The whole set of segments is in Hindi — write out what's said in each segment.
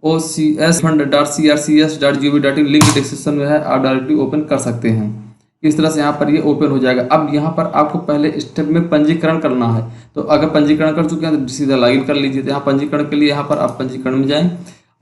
ocfund.crcs.gov.in लिंक डिस्क्रिप्शन में है, आप डायरेक्टली ओपन कर सकते हैं। इस तरह से यहाँ पर ये ओपन हो जाएगा। अब यहाँ पर आपको पहले स्टेप में पंजीकरण करना है, तो अगर पंजीकरण कर चुके हैं तो सीधा लॉगिन कर लीजिए। तो यहाँ पंजीकरण के लिए यहाँ पर आप पंजीकरण में जाएं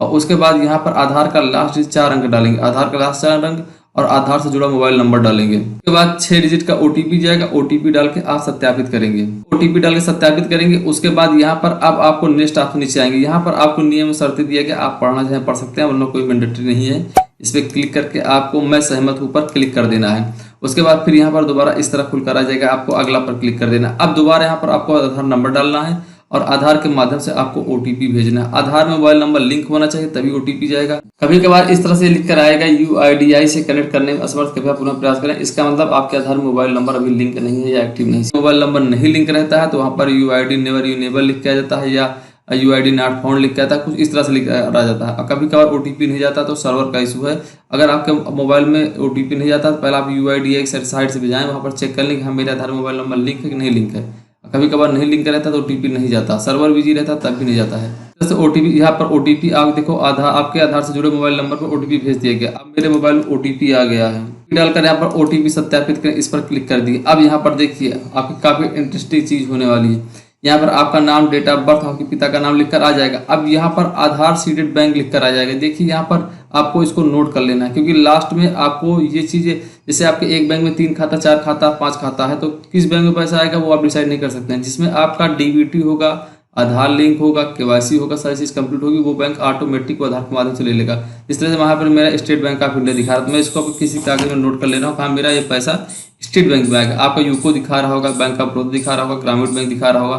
और उसके बाद यहाँ पर आधार का लास्ट 4 अंक डालेंगे, आधार का लास्ट 4 अंक और आधार से जुड़ा मोबाइल नंबर डालेंगे। उसके बाद 6 डिजिट का ओटीपी जाएगा, ओटीपी डाल के आप सत्यापित करेंगे। ओटीपी डाल के सत्यापित करेंगे। उसके बाद यहाँ पर अब आपको नेक्स्ट ऑप्शन नीचे आएंगे। यहाँ पर आपको नियम शर्तें दिया गया, आप पढ़ना चाहें पढ़ सकते हैं, वरना कोई मैंडेटरी नहीं है। इस पर क्लिक करके आपको मैं सहमत हूँ पर क्लिक कर देना है। उसके बाद फिर यहाँ पर दोबारा इस तरह खुलकर आ जाएगा, आपको अगला पर क्लिक कर देना। अब दोबारा यहाँ पर आपको आधार नंबर डालना है और आधार के माध्यम से आपको ओटीपी भेजना है। आधार में मोबाइल नंबर लिंक होना चाहिए तभी ओटीपी जाएगा। कभी कभार इस तरह से लिख कर आएगा UIDAI से कनेक्ट करने में असमर्थ, कृपया पुनः प्रयास करें। इसका मतलब आपके आधार में मोबाइल नंबर अभी लिंक नहीं है या एक्टिव नहीं है। मोबाइल नंबर नहीं लिंक रहता है तो वहाँ पर UID नेवर इनेबल लिख के आ जाता है या UID नॉट फाउंड लिख के आता है, कुछ इस तरह से लिख आ जाता है। कभी कभार ओटीपी नहीं जाता तो सर्वर का इशू है। अगर आपके मोबाइल में ओटीपी नहीं जाता तो पहले आप UIDAI साइट से भी जाएं, वहाँ पर चेक कर लें कि हाँ मेरे आधार मोबाइल नंबर लिंक है कि नहीं लिंक है। कभी कभार नहीं लिंक रहता तो ओटीपी नहीं जाता, सर्वर बिजी रहता तब भी नहीं जाता है। जैसे ओटीपी, यहाँ पर ओटीपी आप देखो, आपके आधार से जुड़े मोबाइल नंबर पर ओटीपी भेज दिया गया। अब मेरे मोबाइल में ओटीपी आ गया है, डालकर यहाँ पर ओटीपी सत्यापित करें, इस पर क्लिक कर दिए। अब यहाँ पर देखिए आपकी काफी इंटरेस्टिंग चीज होने वाली है। यहाँ पर आपका नाम, डेट ऑफ बर्थ, आपके पिता का नाम लिखकर आ जाएगा। अब यहाँ पर आधार सीडेड बैंक लिखकर आ जाएगा। देखिए यहाँ पर आपको इसको नोट कर लेना है, क्योंकि लास्ट में आपको ये चीजें, जैसे आपके एक बैंक में 3 खाता, 4 खाता, 5 खाता है, तो किस बैंक में पैसा आएगा वो आप डिसाइड नहीं कर सकते हैं। जिसमें आपका डीबीटी होगा, आधार लिंक होगा, केवाईसी होगा, सारी चीज कंप्लीट होगी, वो बैंक ऑटोमेटिक आधार के माध्यम से ले लेगा। इस तरह से वहाँ पर मेरा स्टेट बैंक ऑफ इंडिया दिखा रहा है, तो मैं इसको किसी कागज में नोट कर ले रहा हूँ, कहाँ मेरा ये पैसा स्टेट बैंक में आएगा। आपका यूको दिखा रहा होगा, बैंक ऑफ बड़ौदा दिखा रहा होगा, ग्रामीण बैंक दिखा रहा होगा,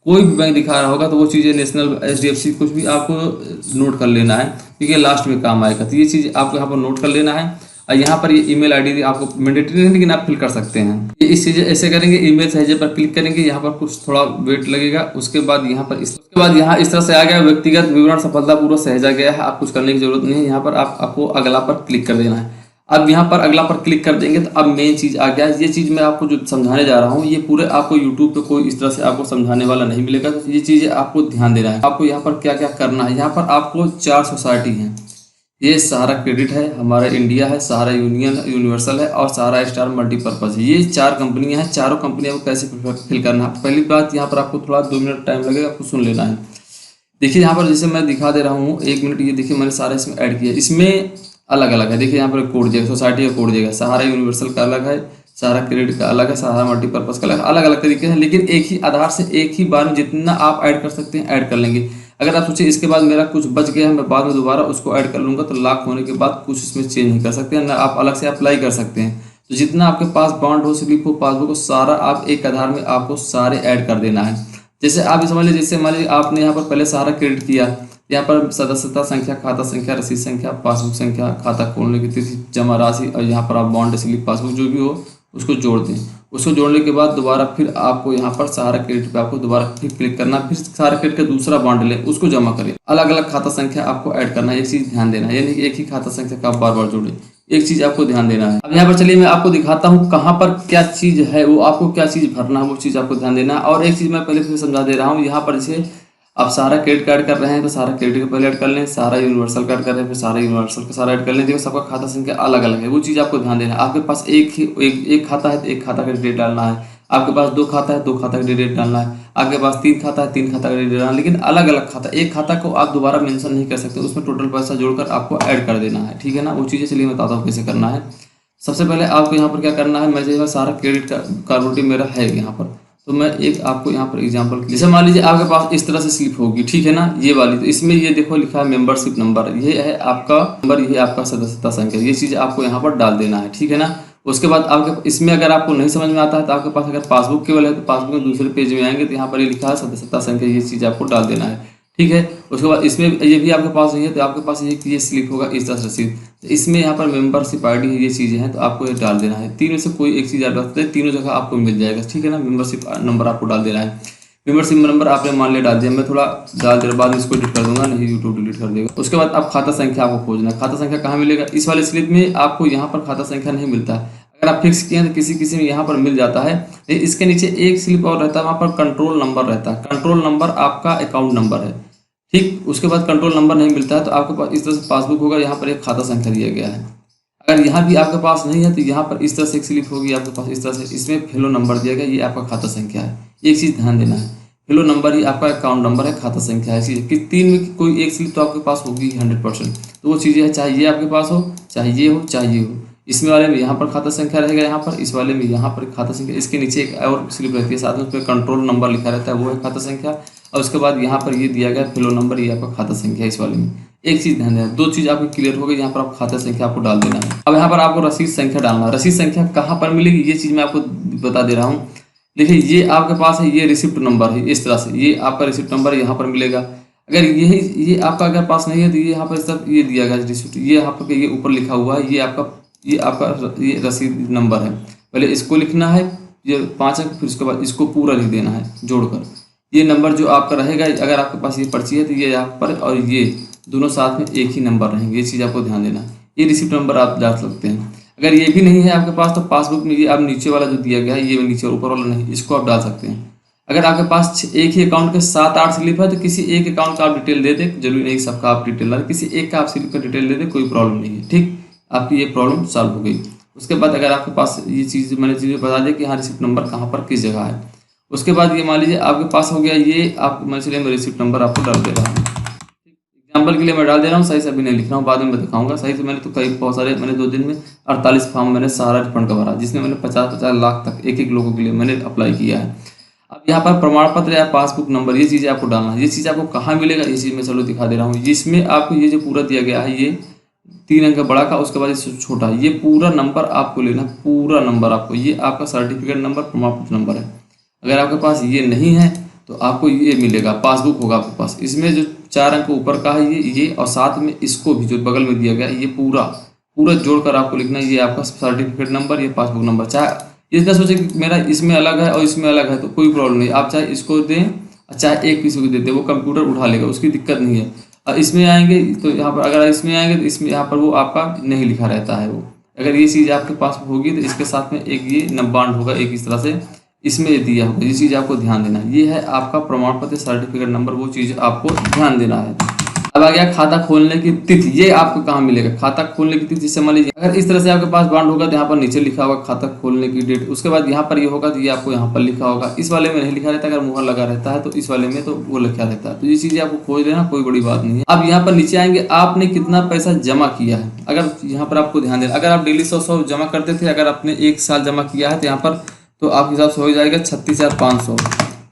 कोई भी बैंक दिखा रहा होगा, तो वो चीज़ें नेशनल, HDFC, कुछ भी आपको नोट कर लेना है, क्योंकि लास्ट में काम आएगा। तो ये चीज़ आपको यहाँ पर नोट कर लेना है। और यहाँ पर ये ईमेल आईडी आपको मैंडेटरी नहीं, लेकिन आप फिल कर सकते हैं। ये इस चीज़ें ऐसे करेंगे, ईमेल सहेजे पर क्लिक करेंगे, यहाँ पर कुछ थोड़ा वेट लगेगा। उसके बाद यहाँ पर उसके बाद यहाँ इस तरह से आ गया, व्यक्तिगत विवरण सफलतापूर्वक सहेजा गया है। आप कुछ करने की जरूरत नहीं है। यहाँ पर आपको अगला पर क्लिक कर देना है। अब यहाँ पर अगला पर क्लिक कर देंगे तो अब मेन चीज़ आ गया। ये चीज़ मैं आपको जो समझाने जा रहा हूँ, ये पूरे आपको यूट्यूब पे कोई इस तरह से आपको समझाने वाला नहीं मिलेगा। तो ये चीज़ें आपको ध्यान देना है। आपको यहाँ पर क्या क्या करना है। यहाँ पर आपको 4 सोसाइटी हैं। ये सहारा क्रेडिट है, हमारा इंडिया है, सहारा यूनियन यूनिवर्सल है और सहारा स्टार मल्टीपर्पज़ है। ये 4 कंपनियाँ हैं। चारों कंपनियों को कैसे फिल करना है। पहली बात, यहाँ पर आपको थोड़ा 2 मिनट टाइम लगेगा, आपको सुन लेना है। देखिए यहाँ पर जैसे मैं दिखा दे रहा हूँ, 1 मिनट, ये देखिए मैंने सारा इसमें ऐड किया। इसमें अलग अलग है। देखिए यहाँ पर कोड देगा, सोसाइटी का कोड देगा, सहारा यूनिवर्सल का अलग है, सहारा क्रेडिट का अलग है, सहारा मल्टीपर्पज़ का अलग, अलग अलग तरीके हैं। लेकिन एक ही आधार से एक ही बार में जितना आप ऐड कर सकते हैं ऐड कर लेंगे। अगर आप सोचिए इसके बाद मेरा कुछ बच गया है, मैं बाद में दोबारा उसको ऐड कर लूँगा, तो लॉक होने के बाद कुछ इसमें चेंज नहीं कर सकते हैं, ना आप अलग से अप्लाई कर सकते हैं। तो जितना आपके पास बॉन्ड हो, स्लिप हो, पासबुक हो, सारा आप एक आधार में आपको सारे ऐड कर देना है। जैसे आप समझ लीजिए, जैसे मान लीजिए आपने यहाँ पर पहले सहारा क्रेडिट किया, यहाँ पर सदस्यता संख्या, खाता संख्या, रसीद संख्या, पासबुक संख्या, खाता खोलने की तिथि, जमा राशि, और यहाँ पर आप बॉन्ड, स्लिप, पासबुक जो भी हो उसको जोड़ दें। उसको जोड़ने के बाद दोबारा फिर आपको यहाँ पर सहारा क्रेडिट पे आपको दोबारा फिर क्लिक करना, फिर सहारा क्रेडिट का दूसरा बॉन्ड लें, उसको जमा करें। अलग अलग खाता संख्या आपको ऐड करना है। एक चीज़ ध्यान देना है, यानी कि एक ही खाता संख्या का आप बार बार जोड़ें। एक चीज़ आपको ध्यान देना है। अब यहाँ पर चलिए मैं आपको दिखाता हूँ कहाँ पर क्या चीज़ है, वो आपको क्या चीज़ भरना है, वो चीज़ आपको ध्यान देना है। और एक चीज़ मैं पहले फिर समझा दे रहा हूँ। यहाँ पर जैसे आप सारा क्रेडिट कार्ड कर रहे हैं तो सारा क्रेडिट का पहले ऐड कर लें, सारा यूनिवर्सल कार्ड कर रहे हैं फिर सारा यूनिवर्सल का सारा ऐड कर लें। देखो सबका खाता संख्या अलग अलग है, वो चीज़ आपको ध्यान देना है। आपके पास एक खाता है तो एक खाता का डिटेल डालना है। आपके पास 2 खाता है, 2 खाता का डिटेल डालना है। आपके पास 3 खाता है, 3 खाता का डिटेल डालना है। लेकिन अलग अलग खाता, एक खाता को आप दोबारा मेंशन नहीं कर सकते, उसमें टोटल पैसा जोड़कर आपको ऐड कर देना है। ठीक है ना, वो चीज़ें चलिए मैं बताता हूँ कैसे करना है। सबसे पहले आपको यहाँ पर क्या करना है, मैं जो सारा क्रेडिट कार्ड मेरा है यहाँ पर, तो मैं एक आपको यहाँ पर एग्जांपल, जैसे मान लीजिए आपके पास इस तरह से स्लिप होगी, ठीक है ना, ये वाली। तो इसमें ये देखो लिखा है मेंबरशिप नंबर, ये है आपका नंबर, ये आपका सदस्यता संख्या, ये चीज़ आपको यहाँ पर डाल देना है। ठीक है ना। उसके बाद आपके इसमें अगर आपको नहीं समझ में आता है तो आपके पास अगर पासबुक केवल है तो पासबुक में दूसरे पेज में आएंगे तो यहाँ पर ये लिखा है सदस्यता संख्या, ये चीज़ आपको डाल देना है। ठीक है। उसके बाद इसमें ये भी आपके पास नहीं है तो आपके पास ये स्लिप होगा इस तरह से रसीद, तो इसमें यहाँ पर मेंबरशिप आईडी है, ये चीज़ें हैं तो आपको ये डाल देना है। तीनों से कोई एक चीज़ ऐड रखते हैं, तीनों जगह आपको मिल जाएगा। ठीक है ना। मेंबरशिप नंबर आपको डाल देना है। मेंबरशिप नंबर आपने मान लिया डाल दिया, मैं थोड़ा डाल देर बाद इसको एडिट कर दूंगा, नहीं यूट्यूब डिलीट कर देगा। उसके बाद आप खाता संख्या आपको खोजना है। खाता संख्या कहाँ मिलेगा, इस वाले स्लिप में आपको यहाँ पर खाता संख्या नहीं मिलता है। अगर आप फिक्स किए हैं तो किसी में यहाँ पर मिल जाता है। इसके नीचे एक स्लिप और रहता है, वहाँ पर कंट्रोल नंबर रहता है। कंट्रोल नंबर आपका अकाउंट नंबर है। ठीक, उसके बाद कंट्रोल नंबर नहीं मिलता है तो आपके पास इस तरह से पासबुक होगा, यहाँ पर एक खाता संख्या दिया गया है। अगर यहाँ भी आपके पास नहीं है तो यहाँ पर इस तरह से एक स्लिप होगी आपके पास, इस तरह से, इसमें फेलो नंबर दिया गया, ये आपका खाता संख्या है। एक चीज़ ध्यान देना है, फेलो नंबर ही आपका अकाउंट नंबर है, खाता संख्या है, कि तीन में कोई एक स्लिप तो आपके पास होगी 100%। तो वो चीज़ें है, चाहे ये आपके पास हो, चाहे ये हो, चाहे ये हो। इसमें वाले में यहाँ पर खाता संख्या रहेगा, यहाँ पर इस वाले में यहाँ पर खाता संख्या, इसके नीचे एक और स्लिप रहती है साथ में, उस पर कंट्रोल नंबर लिखा रहता है, वो है खाता संख्या। और उसके बाद यहाँ पर ये दिया गया फेलो नंबर, ये आपका खाता संख्या है इस वाले में। एक चीज़ ध्यान देना, दो चीज़ आपकी क्लियर हो गई, यहाँ पर आप खाता संख्या आपको डाल देना है। अब यहाँ पर आपको रसीद संख्या डालना है। रसीद संख्या कहाँ पर मिलेगी ये चीज़ मैं आपको बता दे रहा हूँ। देखिए, ये आपके पास है, ये रिसिप्ट नंबर है, इस तरह से ये आपका रिसिप्ट नंबर यहाँ पर मिलेगा। अगर ये आपका अगर पास नहीं है तो ये यहाँ पर सब ये दिया गया रिसिप्ट, ये यहाँ पर ये ऊपर लिखा हुआ है, ये आपका ये रसीद नंबर है। पहले इसको लिखना है, ये 5 अंक, फिर उसके बाद इसको पूरा लिख देना है जोड़कर। ये नंबर जो आपका रहेगा, अगर आपके पास ये पर्ची है तो ये यहाँ पर और ये दोनों साथ में एक ही नंबर रहेंगे, ये चीज़ आपको ध्यान देना है। ये रिसिप्ट नंबर आप डाल सकते हैं। अगर ये भी नहीं है आपके पास तो पासबुक में ये आप नीचे वाला जो दिया गया है, ये नीचे और ऊपर वाला नहीं, इसको आप डाल सकते हैं। अगर आपके पास एक ही अकाउंट के 7-8 स्लिप है तो किसी एक अकाउंट का आप डिटेल दे दें, जरूरी नहीं सबका आप डिटेल डालें, किसी एक का आप स्लिप का डिटेल दे दें, कोई प्रॉब्लम नहीं है। ठीक, आपकी ये प्रॉब्लम सॉल्व हो गई। उसके बाद अगर आपके पास ये चीज़ मैंने बता दिया कि हाँ रिसिप्ट नंबर कहाँ पर किस जगह है। उसके बाद ये मान लीजिए आपके पास हो गया, ये आप मैं चलिए मैं रिसिप्ट नंबर आपको डाल दे रहा हूँ। एग्जाम्पल के लिए मैं डाल दे रहा हूँ, सही से अभी नहीं लिख रहा हूँ, बाद में मैं दिखाऊंगा। सही से मैंने तो कई बहुत सारे, मैंने 2 दिन में 48 फॉर्म मैंने सारा रिफंड का भरा, जिसमें मैंने 50-50 लाख तक एक लोगों के लिए मैंने अप्लाई किया है। अब यहाँ पर प्रमाण पत्र या पासबुक नंबर, ये चीज़ें आपको डालना है। ये चीज़ आपको कहाँ मिलेगा, ये चीज़ मैं चलो दिखा दे रहा हूँ। जिसमें आपको ये जो पूरा दिया गया है, ये 3 अंक का बड़ा का, उसके बाद ये छोटा, ये पूरा नंबर आपको लेना, पूरा नंबर आपको, ये आपका सर्टिफिकेट नंबर, प्रमाण पत्र नंबर है। अगर आपके पास ये नहीं है तो आपको ये मिलेगा, पासबुक होगा आपके पास, इसमें जो 4 अंक ऊपर का है ये और साथ में इसको भी जो बगल में दिया गया है, ये पूरा जोड़कर आपको लिखना है। ये आपका सर्टिफिकेट नंबर, ये पासबुक नंबर। चाहे इसका सोचे कि मेरा इसमें अलग है और इसमें अलग है तो कोई प्रॉब्लम नहीं, आप चाहे इसको दें चाहे एक किसी को दे दें, वो कंप्यूटर उठा लेगा, उसकी दिक्कत नहीं है। और इसमें आएंगे तो यहाँ पर, अगर इसमें आएंगे तो इसमें यहाँ पर वो आपका नहीं लिखा रहता है। वो अगर ये चीज़ आपके पास होगी तो इसके साथ में एक ये नंबर होगा, एक इस तरह से इसमें दिया होगा। ये चीज़ आपको ध्यान देना है। ये है आपका प्रमाण पत्र, सर्टिफिकेट नंबर, वो चीज़ आपको ध्यान देना है। अब आ गया खाता खोलने की तिथि। ये आपको कहाँ मिलेगा, खाता खोलने की तिथि। जैसे मान लीजिए अगर इस तरह से आपके पास बॉन्ड होगा तो यहाँ पर नीचे लिखा होगा खाता खोलने की डेट। उसके बाद यहाँ पर ये होगा तो ये आपको यहाँ पर लिखा होगा। इस वाले में नहीं लिखा रहता, अगर मुहर लगा रहता है तो इस वाले में तो वो लिखा रहता है। तो ये चीज़ें आपको खोज लेना, कोई बड़ी बात नहीं है। अब यहाँ पर नीचे आएंगे, आपने कितना पैसा जमा किया है। अगर यहाँ पर आपको ध्यान देना, अगर आप डेली 100 जमा करते थे, अगर आपने 1 साल जमा किया है तो यहाँ पर तो आपके हिसाब से हो जाएगा 36,500।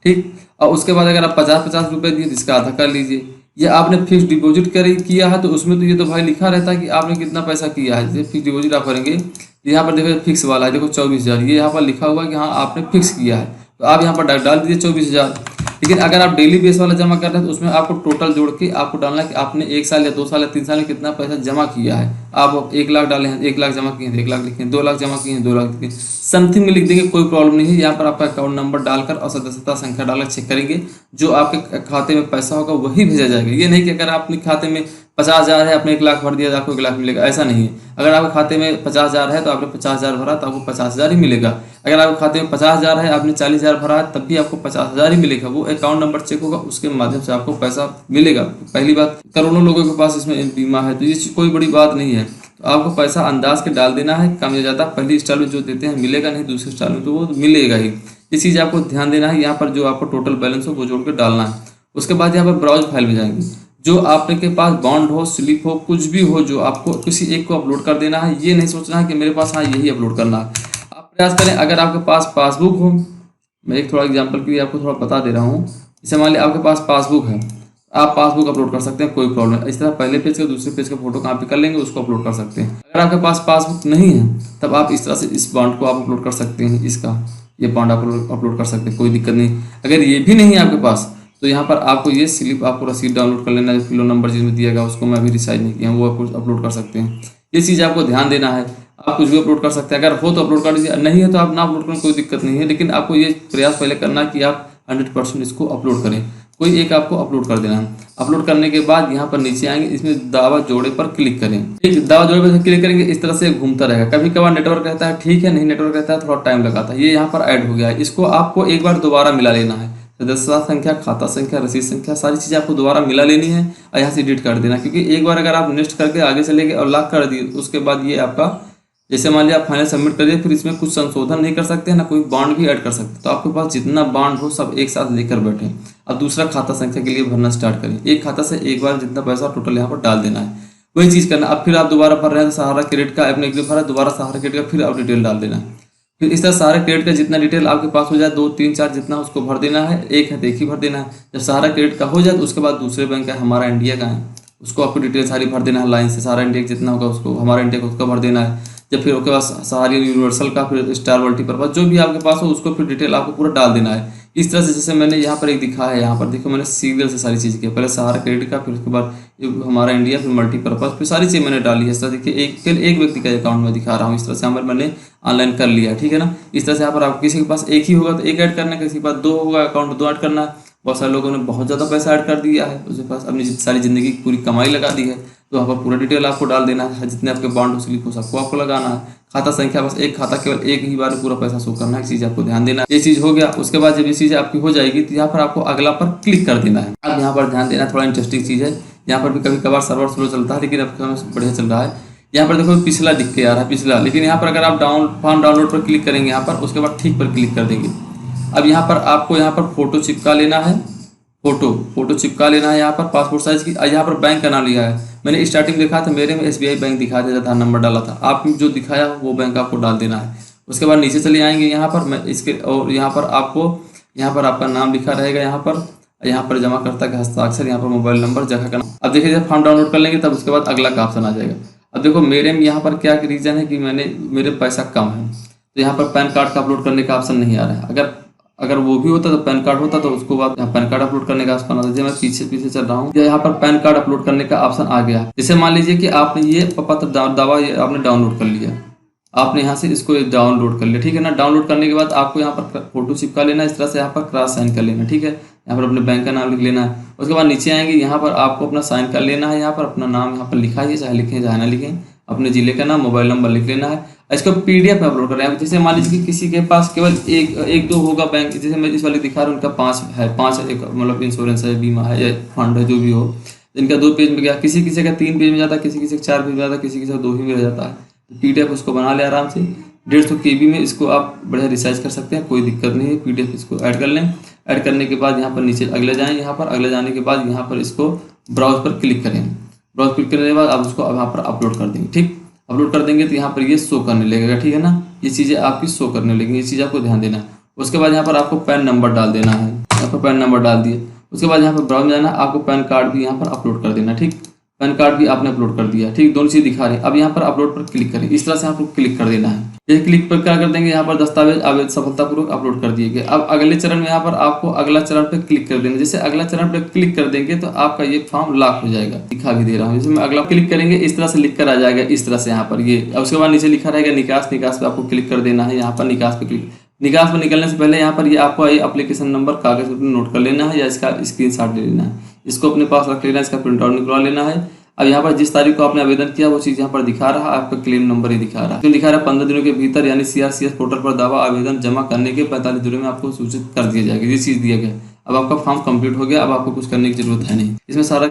ठीक, और उसके बाद अगर आप 50-50 रुपये दिए तो इसका आधा कर लीजिए। ये आपने फिक्स डिपॉजिट किया है तो उसमें तो ये तो भाई लिखा रहता है कि आपने कितना पैसा किया है। जैसे फिक्स डिपॉजिट आप करेंगे, यहाँ पर देखो फिक्स वाला है, देखो 24,000, ये यहाँ पर लिखा हुआ है कि हाँ आपने फिक्स किया है, तो आप यहाँ पर डाल दीजिए 24,000। लेकिन अगर आप डेली बेस वाला जमा कर रहे हैं तो उसमें आपको टोटल जोड़ के आपको डालना है कि आपने 1 साल या 2 साल या 3 साल में कितना पैसा जमा किया है। आप 1 लाख डाले हैं, 1 लाख जमा किए हैं 1 लाख लिखें, 2 लाख जमा किए हैं 2 लाख लिखें, समथिंग में लिख देंगे, कोई प्रॉब्लम नहीं है। यहाँ पर आपका अकाउंट नंबर डालकर और सदस्यता संख्या डालकर चेक करेंगे, जो आपके खाते में पैसा होगा वही भेजा जाएगा। ये नहीं कि अगर आपके खाते में 50,000 है, आपने 1 लाख भर दिया तो आपको 1 लाख मिलेगा, ऐसा नहीं है। अगर आपके खाते में 50,000 है तो आपने 50,000 भरा तो आपको 50,000 ही मिलेगा। अगर आपके खाते में 50,000 है, आपने 40,000 भरा है तब भी आपको 50,000 ही मिलेगा। वो अकाउंट नंबर चेक होगा, उसके माध्यम से आपको पैसा मिलेगा। पहली बात, करोड़ों लोगों के पास इसमें बीमा है तो ये कोई बड़ी बात नहीं है। तो आपको पैसा अंदाज के डाल देना है, कम या ज़्यादा। पहली स्टाइल में जो देते हैं मिलेगा नहीं, दूसरी स्टाइल में तो वो मिलेगा ही। ये चीज़ आपको ध्यान देना है। यहाँ पर जो आपको टोटल बैलेंस हो वो जोड़ के डालना है। उसके बाद यहाँ पर ब्राउज फाइल में जाएंगे, जो आपके के पास बॉन्ड हो, स्लिप हो, कुछ भी हो, जो आपको किसी एक को अपलोड कर देना है। ये नहीं सोचना है कि मेरे पास हाँ यही अपलोड करना है। आप प्रयास करें, अगर आपके पास पासबुक हो, मैं एक थोड़ा एग्जांपल के लिए आपको थोड़ा बता दे रहा हूँ। जैसे मान लिया आपके पास पासबुक है, आप पासबुक अपलोड कर सकते हैं, कोई प्रॉब्लम नहीं। इस तरह पहले पेज का दूसरे पेज का फोटो कॉपी कर लेंगे, उसको अपलोड कर सकते हैं। अगर आपके पास पासबुक नहीं है तब आप इस तरह से इस बॉन्ड को आप अपलोड कर सकते हैं, इसका ये बॉन्ड आप अपलोड कर सकते हैं, कोई दिक्कत नहीं। अगर ये भी नहीं है आपके पास तो यहाँ पर आपको ये स्लिप, आपको रसीद डाउनलोड कर लेना है, फिलो नंबर जिसमें दिया गया उसको मैं अभी रिसाइज नहीं किया, वो आप अपलोड कर सकते हैं। ये चीज़ आपको ध्यान देना है। आप कुछ भी अपलोड कर सकते हैं, अगर हो तो अपलोड कर दीजिए, नहीं है तो आप ना अपलोड करें, कोई दिक्कत नहीं है। लेकिन आपको ये प्रयास पहले करना है कि आप 100% इसको अपलोड करें। कोई एक आपको अपलोड कर देना है। अपलोड करने के बाद यहाँ पर नीचे आएंगे, इसमें दावा जोड़े पर क्लिक करें। ठीक, दावा जोड़े पर क्लिक करेंगे, इस तरह से घूमता रहेगा। कभी कभार नेटवर्क रहता है, ठीक है, नहीं नेटवर्क रहता है थोड़ा टाइम लगाता है। ये यहाँ पर ऐड हो गया है, इसको आपको एक बार दोबारा मिला लेना है। सदस्यता संख्या, खाता संख्या, रसीद संख्या, सारी चीज़ें आपको दोबारा मिला लेनी है और यहाँ से एडिट कर देना, क्योंकि एक बार अगर आप नेक्स्ट करके आगे चले गए और लॉक कर दिए उसके बाद ये आपका, जैसे मान लिया आप फाइनल सबमिट कर दिए, फिर इसमें कुछ संशोधन नहीं कर सकते हैं ना कोई बॉन्ड भी ऐड कर सकते। तो आपके पास जितना बॉन्ड हो सब एक साथ लेकर बैठे। अब दूसरा खाता संख्या के लिए भरना स्टार्ट करें। एक खाता से एक बार जितना पैसा टोटल यहाँ पर डाल देना है, वही चीज़ करना। अब फिर आप दोबारा भर रहे हैं तो सहारा क्रेडिट का आपने एक भरा, दोबारा सहारा क्रेडिट का फिर आप डिटेल डाल देना है। फिर इस तरह सहारा क्रेडिट का जितना डिटेल आपके पास हो जाए 2 3 4 जितना उसको भर देना है। एक है तो एक ही भर देना है। जब सहारा क्रेडिट का हो जाए तो उसके बाद दूसरे बैंक का हमारा इंडिया का है उसको आपको डिटेल सारी भर देना है लाइन से। सहारा इंडिया जितना होगा उसको, हमारा इंडिया का उसका भर देना है। जब फिर उसके बाद सहारा यूनिवर्सल का, फिर स्टार मल्टीपर्पज जो भी आपके पास हो उसको फिर डिटेल आपको पूरा डाल देना है। इस तरह से जैसे मैंने यहाँ पर एक दिखा है, यहाँ पर देखो मैंने सीरियल से सारी चीज़ किया। पहले सहारा क्रेडिट का, फिर उसके बाद हमारा इंडिया, फिर मल्टीपर्पज, फिर सारी चीज़ मैंने डाली है। इस तरह देखिए एक व्यक्ति का अकाउंट में दिखा रहा हूँ। इस तरह से यहाँ पर मैंने ऑनलाइन कर लिया, ठीक है ना। इस तरह से यहाँ पर आप किसी के पास एक ही होगा तो एक ऐड करना है, किसी के पास 2 होगा अकाउंट 2 ऐड करना है। बहुत सारे लोगों ने बहुत ज़्यादा पैसा ऐड कर दिया है, उसके पास अपनी सारी ज़िंदगी की पूरी कमाई लगा दी है। तो वहाँ पर पूरा डिटेल आपको डाल देना है, जितने आपके बॉन्ड हो स्लिप हो सबको आपको लगाना है। खाता संख्या बस एक खाता केवल एक ही बार में पूरा पैसा शो करना है, इस चीज़ आपको ध्यान देना है। ये चीज़ हो गया। उसके बाद जब ये चीज़ आपकी हो जाएगी तो यहाँ पर आपको अगला पर क्लिक कर देना है। अब यहाँ पर ध्यान देना, थोड़ा इंटरेस्टिंग चीज़ है। यहाँ पर भी कभी कभार सर्वर स्लो चलता है, लेकिन अब बढ़िया चल रहा है। यहाँ पर देखो पिछला दिख के आ रहा है, पिछला। लेकिन यहाँ पर अगर आप फॉर्म डाउनलोड पर क्लिक करेंगे यहाँ पर, उसके बाद ठीक पर क्लिक कर देंगे। अब यहाँ पर आपको यहाँ पर फोटो चिपका लेना है, फोटो चिपका लेना है यहाँ पर पासपोर्ट साइज की। यहाँ पर बैंक का नाम लिया है, मैंने स्टार्टिंग में देखा था मेरे में SBI बैंक दिखा देता था, नंबर डाला था। आप जो दिखाया वो बैंक आपको डाल देना है। उसके बाद नीचे चले आएंगे यहाँ पर मैं इसके, और यहाँ पर आपको यहाँ पर आपका नाम लिखा रहेगा, यहाँ पर जमाकर्ता का हस्ताक्षर, यहाँ पर मोबाइल नंबर, जगह का नाम। अब देखिए जब फॉर्म डाउनलोड कर लेंगे तब उसके बाद अगला का ऑप्शन आ जाएगा। अब देखो मेरे में यहाँ पर क्या रीज़न है कि मेरे पैसा कम है, तो यहाँ पर पैन कार्ड का अपलोड करने का ऑप्शन नहीं आ रहा है। अगर वो भी होता तो पैन कार्ड होता तो उसको बाद यहाँ पैन कार्ड अपलोड करने का ऑप्शन आता है। मैं पीछे चल रहा हूँ, यहाँ पर पैन कार्ड अपलोड करने का ऑप्शन आ गया। जैसे मान लीजिए कि आपने ये पत्र दावा आपने डाउनलोड कर लिया, आपने यहाँ से इसको डाउनलोड कर लिया, ठीक है ना। डाउनलोड करने के बाद आपको यहाँ पर फोटो चिपका लेना, इस तरह से यहाँ पर क्रॉस साइन कर लेना, ठीक है। यहाँ पर अपने बैंक का नाम लिख लेना है। उसके बाद नीचे आएंगे, यहाँ पर आपको अपना साइन कर लेना है। यहाँ पर अपना नाम यहाँ पर लिखा है, चाहे लिखें चाहे ना लिखें, अपने जिले का नाम, मोबाइल नंबर लिख लेना है। इसको PDF में अपलोड कर रहे हैं। जैसे मान लीजिए कि किसी के पास केवल एक दो होगा बैंक, जैसे मैं इस वाले दिखा रहा हूँ उनका 5 है, 5 एक मतलब इंश्योरेंस है, बीमा है या फंड है, जो भी हो। इनका 2 पेज में गया, किसी का 3 पेज में जाता है, किसी का 4 पेज में जाता है, किसी का 2 ही में रह जाता है। तो PDF उसको बना ले आराम से 150 KB में, इसको आप बढ़िया रिसाइज कर सकते हैं, कोई दिक्कत नहीं है। PDF इसको ऐड कर लें। ऐड करने के बाद यहाँ पर नीचे अगले जाएँ, यहाँ पर अगले जाने के बाद यहाँ पर इसको ब्राउज पर क्लिक करें। ब्राउज क्लिक करने के बाद आप उसको यहाँ पर अपलोड कर देंगे, ठीक। अपलोड कर देंगे तो यहाँ पर ये शो करने लगेगा, ठीक है ना। ये चीज़ें आपकी शो करने लगेंगी, ये चीज़ आपको ध्यान देना है। उसके बाद यहाँ पर आपको पैन नंबर डाल देना है, यहाँ पर पैन नंबर डाल दिए। उसके बाद यहाँ पर ब्राउज में जाना, आपको पैन कार्ड भी यहाँ पर अपलोड कर देना, ठीक। पैन कार्ड भी आपने अपलोड कर दिया, ठीक। दोनों चीज़ दिखा रहे हैं। अब यहाँ पर अपलोड पर क्लिक करें, इस तरह से आपको क्लिक कर देना है। ये क्लिक पर क्या कर देंगे, यहाँ पर दस्तावेज आवेदन सफलतापूर्वक अपलोड कर दिए गए। अब अगले चरण में यहाँ पर आपको अगला चरण पर क्लिक कर देंगे। जैसे अगला चरण पर क्लिक कर देंगे तो आपका ये फॉर्म लॉक हो जाएगा, दिखा भी दे रहा हूँ। जैसे मैं अगला क्लिक करेंगे इस तरह से लिख कर आ जाएगा, इस तरह से यहाँ पर ये। उसके बाद नीचे लिखा रहेगा निकास पे आपको क्लिक कर देना है। यहाँ पर निकास पे क्लिक, निकास में निकलने से पहले यहाँ पर ये आपको एप्लीकेशन नंबर कागज पर नोट कर लेना है या इसका स्क्रीनशॉट ले लेना है। इसको अपने पास रख लेना है, इसका प्रिंट आउट निकलवा लेना है। अब यहाँ पर जिस तारीख को आपने आवेदन किया वो चीज़ यहाँ पर दिखा रहा है, आपका क्लेम नंबर ही दिखा रहा है। दिखा रहा है 15 दिनों के भीतर, यानी CRCS पोर्टल पर दावा आवेदन जमा करने के 45 दिनों में आपको सूचित कर दिया जाएगा। ये चीज़ दिया गया। अब आपका फॉर्म कंप्लीट हो गया, अब आपको कुछ करने की जरूरत है नहीं। इसमें सारा